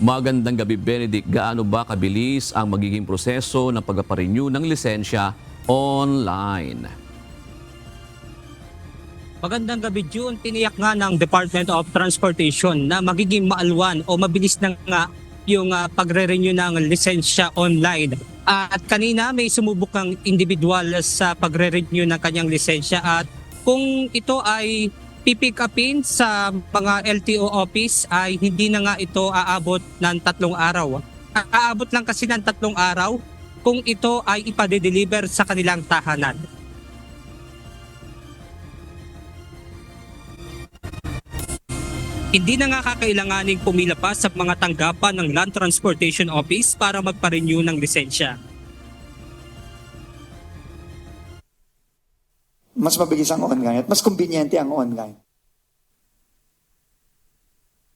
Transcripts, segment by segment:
Magandang gabi, Benedict. Gaano ba kabilis ang magiging proseso ng pagpaparenew ng lisensya online? Magandang gabi, June. Tiniyak nga ng Department of Transportation na magiging maalwan o mabilis na nga yung pagre-renew ng lisensya online. At kanina may sumubok ang individual sa pagre-renew ng kanyang lisensya at kung ito ay pipick upin sa mga LTO office ay hindi na nga ito aabot ng 3 araw. Aabot lang kasi ng 3 araw kung ito ay ipadedeliver sa kanilang tahanan. Hindi na nga kakailanganing pumila pa sa mga tanggapan ng Land Transportation Office para magpa-renew ng lisensya. Mas mabilis ang online at mas kumbinyente ang online.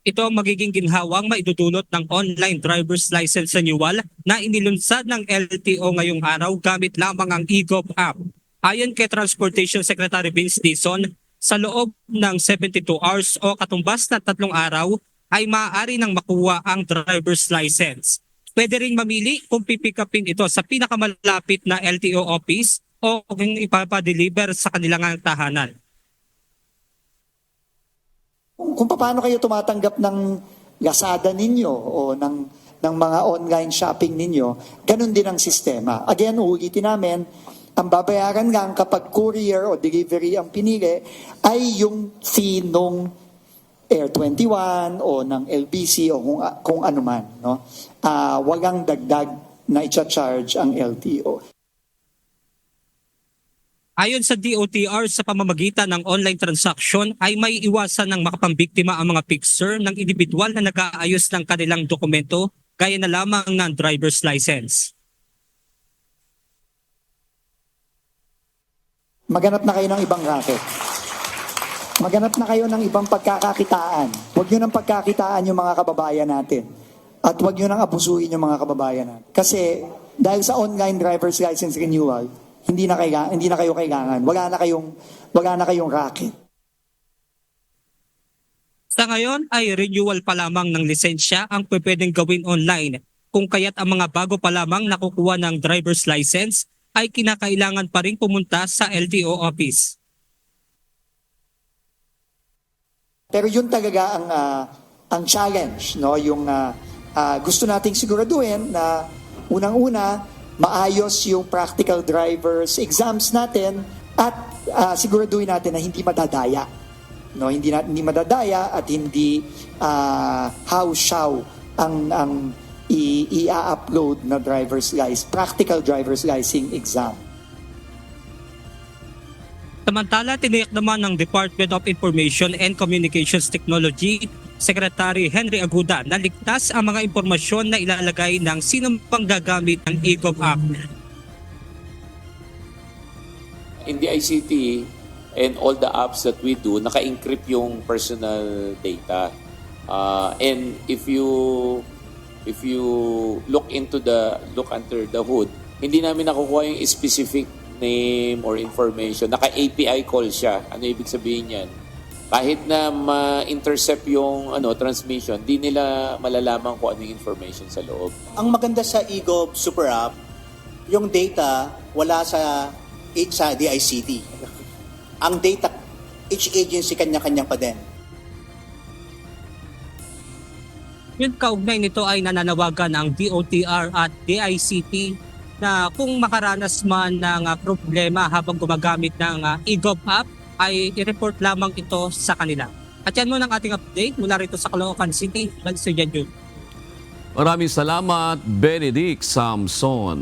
Ito ang magiging ginhawang maidudulot ng online driver's license renewal na inilunsad ng LTO ngayong araw gamit lamang ang eGov app. Ayon kay Transportation Secretary Vince Dizon, sa loob ng 72 hours o katumbas na 3 araw ay maaari nang makuha ang driver's license. Pwede ring mamili kung pipikapin ito sa pinakamalapit na LTO office o kung ipapadeliver sa kanilang tahanan. Kung paano kayo tumatanggap ng Lazada ninyo o ng mga online shopping ninyo, ganun din ang sistema. Again, uulitin namin, ang babayaran lang kapag courier o delivery ang pinili ay yung fee nung Air 21 o ng LBC o kung ano man. No? Walang dagdag na i-charge ang LTO. Ayon sa DOTR, sa pamamagitan ng online transaction ay may iwasan ng makapambiktima ang mga fixer ng individual na nag-aayos ng kanilang dokumento gaya na lamang ng driver's license. Maganap na kayo ng ibang racket. Maganap na kayo ng ibang pagkakakitaan. Huwag nyo nang pagkakitaan yung mga kababayan natin. At huwag nyo nang abusuhin yung mga kababayan natin. Kasi dahil sa online driver's license renewal, hindi na kayo kailangan. Wala na kayong racket. Sa ngayon ay renewal pa lamang ng lisensya ang pwedeng gawin online, kung kaya't ang mga bago pa lamang nakukuha ng driver's license ay kinakailangan pa rin pumunta sa LTO office. Pero yun talaga ang challenge, no? Yung gusto nating siguraduhin na unang-una maayos yung practical driver's exams natin at siguraduhin natin na hindi madadaya. No, hindi madadaya at hindi how-shaw ang i-upload na practical driver's license exam. Samantala, tiniyak naman ng Department of Information and Communications Technology Secretary Henry Aguda na ligtas ang mga impormasyon na ilalagay ng sinong pang gagamit ng eGov app. In the ICT and all the apps that we do, naka-encrypt yung personal data. And if you look under the hood, hindi namin nakukuha yung specific name or information. Naka-API call siya. Ano ibig sabihin yan? Kahit na ma-intercept yung transmission, di nila malalaman kung ano yung information sa loob. Ang maganda sa eGov Super App, yung data wala sa DICT. Ang data, each agency kanya-kanya pa din. Yung kaugnay nito ay nananawagan ang DOTR at DICT na kung makaranas man ng problema habang gumagamit ng eGov app, ay i-report lamang ito sa kanila. At yan muna ang ating update mula rito sa Caloocan City. Maraming Maraming salamat, Benedict Samson.